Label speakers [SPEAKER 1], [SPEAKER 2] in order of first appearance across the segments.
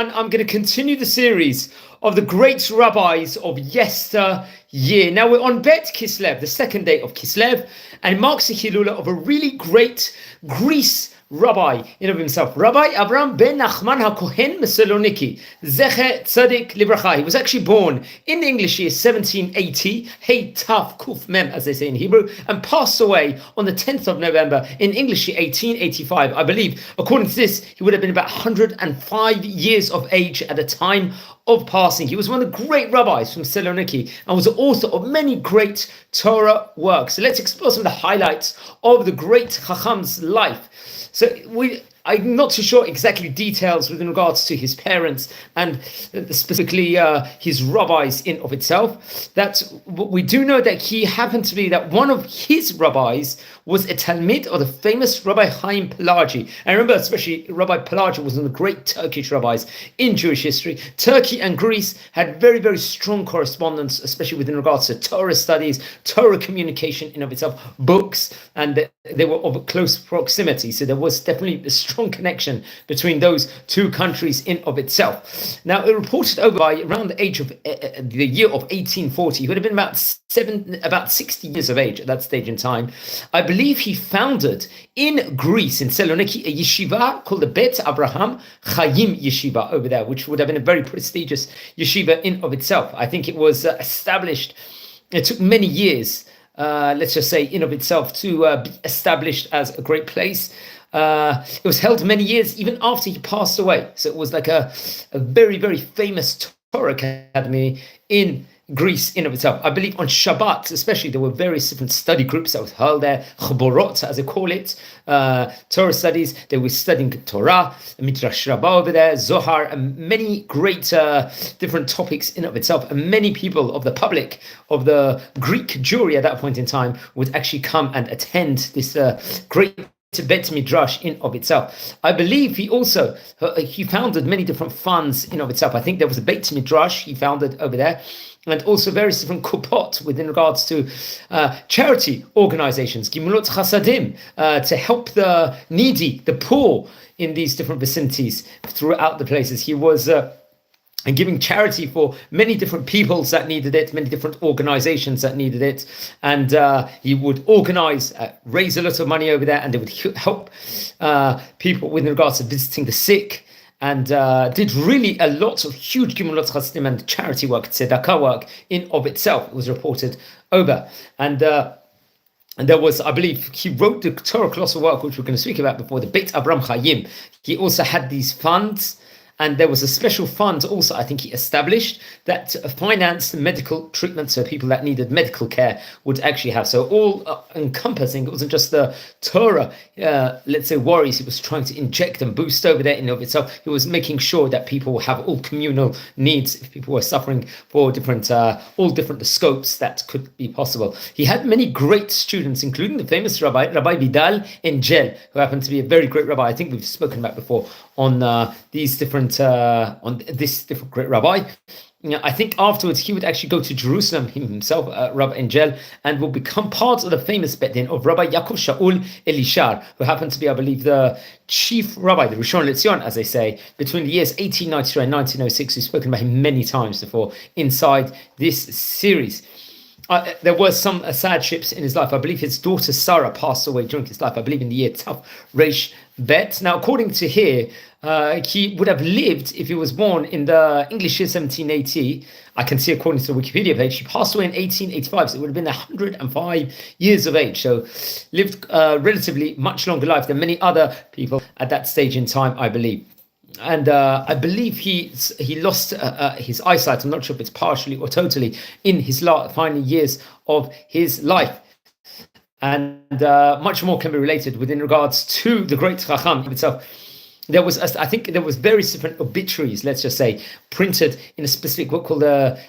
[SPEAKER 1] I'm going to continue the series of the great rabbis of yesteryear. Now we're on Bet Kislev, the second day of Kislev, and it marks the Hilula of a really great Greece rabbi in of himself, Rabbi Avraham ben Nachman HaCohen Messaloniki, Zecher Tzadik Libracha. He was actually born in the English year 1780, Hey Taf Kuf Mem, as they say in Hebrew, and passed away on the 10th of November in English year 1885. I believe, according to this, he would have been about 105 years of age at the time of passing. He was one of the great rabbis from Thessaloniki and was the author of many great Torah works. So let's explore some of the highlights of the great Chacham's life. So I'm not too sure exactly details with regards to his parents and specifically his rabbis in of itself. We do know that he happened to be that one of his rabbis was a Talmid of the famous Rabbi Chaim Pelagi. I remember especially Rabbi Pelagi was one of the great Turkish rabbis in Jewish history. Turkey and Greece had very, very strong correspondence, especially within regards to Torah studies, Torah communication in of itself, books, and they were of close proximity. So there was definitely a strong connection between those two countries in of itself. Now, it reported over by around the age of the year of 1840, he would have been about 60 years of age at that stage in time. I believe he founded in Greece, in Saloniki, a yeshiva called the Bet Avraham Chaim Yeshiva over there, which would have been a very prestigious yeshiva in of itself. I think it was established, it took many years, let's just say in of itself, to be established as a great place. It was held many years even after he passed away. So it was like a very, very famous Torah academy in Greece in of itself. I believe on Shabbat, especially, there were various different study groups that was held there, Chaborot, as they call it, Torah studies. They were studying Torah, Midrash Rabbah over there, Zohar, and many great different topics in of itself. And many people of the public, of the Greek Jewry at that point in time, would actually come and attend this great Bet Midrash in of itself. I believe he founded many different funds in of itself. I think there was a Bet Midrash he founded over there, and also various different kupot within regards to charity organizations, Gimulot Chasadim, to help the needy, the poor in these different vicinities throughout the places. He was and giving charity for many different peoples that needed it, many different organizations that needed it. And he would organize, raise a lot of money over there, and they would help people with regards to visiting the sick, and did really a lot of huge Gimulot Chassidim and charity work, tzedakah work in of itself. It was reported over. And there was, I believe, he wrote the Torah colossal work, which we're going to speak about before, the Beit Avraham Chaim. He also had these funds. And there was a special fund also, I think he established, that financed medical treatment, so people that needed medical care would actually have. So all encompassing, it wasn't just the Torah, let's say, worries he was trying to inject and boost over there in of itself. He was making sure that people have all communal needs, if people were suffering for different, all different scopes that could be possible. He had many great students, including the famous Rabbi Vidal Engel, who happened to be a very great rabbi. I think we've spoken about before on these different on this different great rabbi. I think afterwards he would actually go to Jerusalem himself, Rabbi Engel, and will become part of the famous Bet Din of Rabbi Yaakov Shaul Elishar, who happened to be, I believe, the chief rabbi, the Rishon LeZion, as they say, between the years 1893 and 1906. We've spoken about him many times before inside this series. There were some sad ships in his life. I believe his daughter Sarah passed away during his life, I believe in the year Tav Reish Bet. Now, according to here, he would have lived, if he was born in the English year 1780, I can see according to the Wikipedia page, he passed away in 1885, so it would have been 105 years of age. So lived a relatively much longer life than many other people at that stage in time, I believe. And I believe he lost his eyesight. I'm not sure if it's partially or totally in his final years of his life. And much more can be related within regards to the great Chacham itself. I think there was various different obituaries, let's just say, printed in a specific book called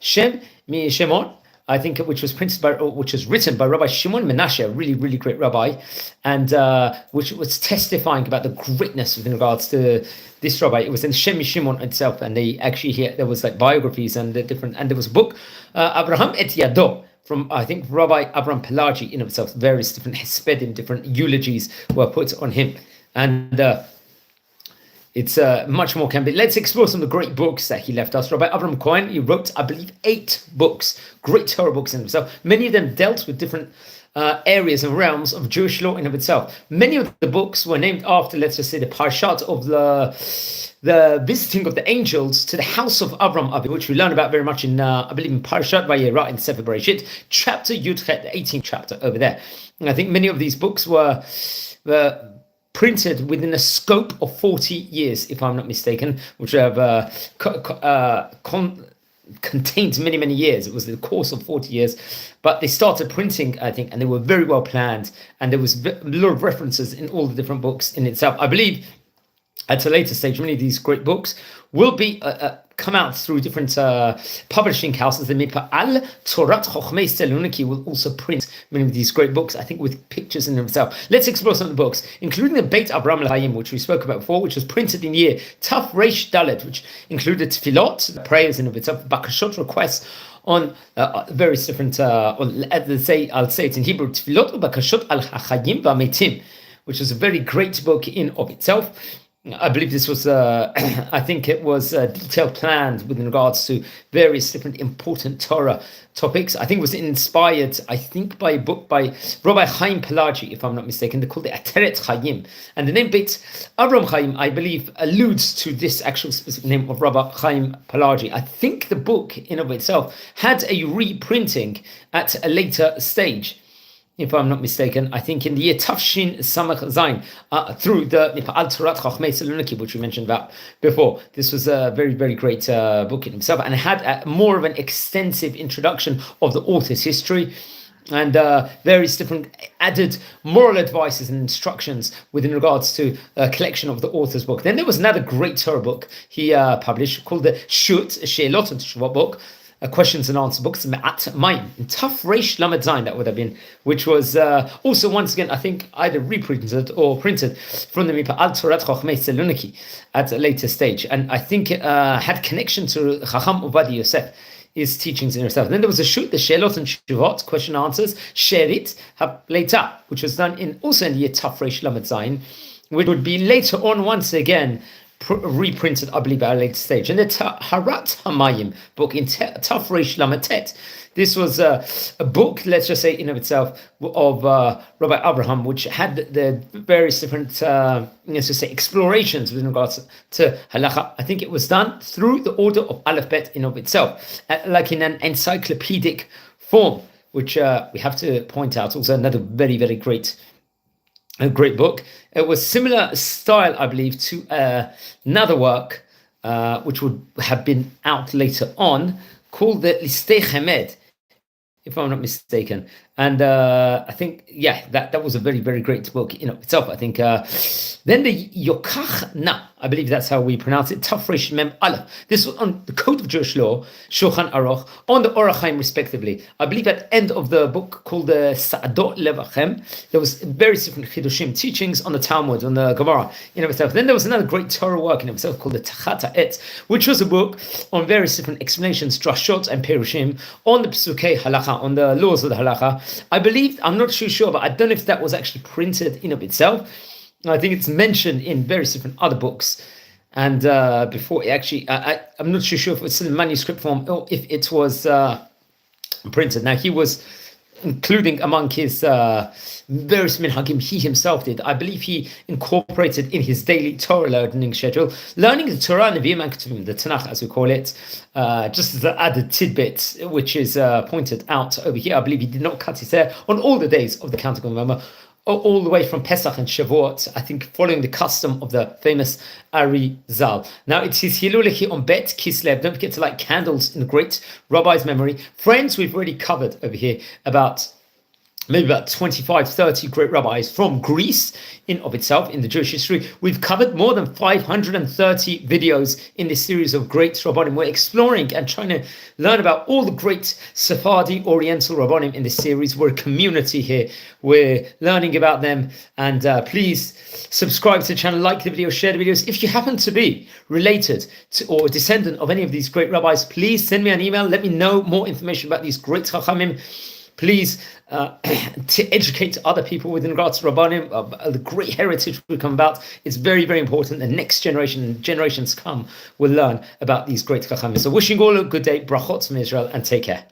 [SPEAKER 1] Shem Mi Shemon, I think, which was written by Rabbi Shimon Menashe, a really, really great rabbi, and which was testifying about the greatness within regards to this rabbi. It was in Shem Mi Shimon itself, and they actually there was like biographies and and there was a book, Avraham et Yado, from, I think, Rabbi Avraham Pelagi in himself. Various different hespedim, different eulogies were put on him, and it's much more can be. Let's explore some of the great books that he left us. Rabbi Avraham Cohen, he wrote, I believe, 8 books, great Torah books in themselves. Many of them dealt with different areas and realms of Jewish law in of itself. Many of the books were named after, let's just say, the parshat of the visiting of the angels to the house of Avraham, which we learn about very much in, I believe, in Parashat Vayera in Sefer Bereshit, chapter Yudchet, the 18th chapter over there. And I think many of these books were printed within a scope of 40 years, if I'm not mistaken, which have contained many, many years. It was the course of 40 years, but they started printing, I think, and they were very well planned, and there was a lot of references in all the different books in itself. I believe at a later stage, many of these great books will be come out through different publishing houses. The Mipa'al Torat Chochmei Steluniki will also print many of these great books, I think, with pictures in themselves. Let's explore some of the books, including the Beit Abraham L'Chaim, which we spoke about before, which was printed in the year Taf Reish Dalet, which included tefillot, prayers in of itself, bakashot, requests on various different, I'll say it in Hebrew, tefillot bakashot al hachayim v'ametim, which is a very great book in of itself. I believe this was, I think it was detailed planned with regards to various different important Torah topics. I think it was inspired, I think, by a book by Rabbi Chaim Pelagi, if I'm not mistaken. They called it Ateret Chaim. And the name Beit Avraham Chaim, I believe, alludes to this actual specific name of Rabbi Chaim Pelagi. I think the book in of itself had a reprinting at a later stage, if I'm not mistaken. I think in the year Tafshin Samach Zain, through the Mipa'al Torat Chochmei Steluniki, which we mentioned about before. This was a very, very great book in itself, and it had more of an extensive introduction of the author's history and various different added moral advices and instructions within regards to a collection of the author's book. Then there was another great Torah book he published called the Shut, a She'elot and Teshuvot book, questions and answer books, Me'at Mayim, in Taf Reish Lamed Zayin, that would have been, which was also once again, I think, either reprinted or printed from the Mipa'al Torat Chochmei Steluniki at a later stage. And I think it had connection to Chacham Ovadia Yosef, his teachings in himself. Then there was a shoot, the She'elot and Teshuvot, question and answers, Sherit, later, which was done also in the year Taf Reish Lamed Zayin, which would be later on once again reprinted, I believe, at a later stage. And the Harat Hamayim book in Taf Reish Lametet. This was a book, let's just say, in of itself, of Rabbi Avraham, which had the various different, let's just say, explorations with regards to halacha. I think it was done through the order of Aleph Bet in of itself, like in an encyclopedic form, which we have to point out. Also, another very, very great book. It was similar style, I believe, to another work which would have been out later on, called the Listei Chemed, if I'm not mistaken. And I think, that was a very, very great book in itself. I think then the Yokach Na, I believe that's how we pronounce it, Taf Reish Mem Aleph. This was on the Code of Jewish Law, Shulchan Aruch, on the Orach Chaim respectively. I believe at the end of the book called the Sa'adot Levachem, there was various different Chidushim, teachings on the Talmud, on the Gemara in of itself. Then there was another great Torah work in of itself called the Tachat Ha'etz, which was a book on various different explanations, drashot and perushim, on the Pesukei Halacha, on the laws of the Halacha. I believe, I'm not too sure, but I don't know if that was actually printed in of itself. I think it's mentioned in various different other books. And before it actually, I'm not too sure if it's still in manuscript form or if it was printed. Now, he was including among his various minhagim he himself did. I believe he incorporated in his daily Torah learning schedule, learning the Torah, Nevi'im and Ketuvim, the Tanakh as we call it, just as an added tidbit, which is pointed out over here. I believe he did not cut his hair on all the days of the Count of November, all the way from Pesach and Shavuot, I think following the custom of the famous Ari Zal. Now it's his Hiluleki on Bet Kislev. Don't forget to light candles in the great Rabbi's memory. Friends, we've already covered over here maybe about 25, 30 great rabbis from Greece in of itself in the Jewish history. We've covered more than 530 videos in this series of great Rabbanim. We're exploring and trying to learn about all the great Sephardi Oriental Rabbanim in this series. We're a community here. We're learning about them. And please subscribe to the channel, like the video, share the videos. If you happen to be related to or a descendant of any of these great rabbis, please send me an email. Let me know more information about these great Chachamim. please to educate other people with regards to Rabbanim, the great heritage we come about. It's very, very important. The next generation, generations come, will learn about these great Chachamim. So wishing all a good day, brachot from Israel, and take care.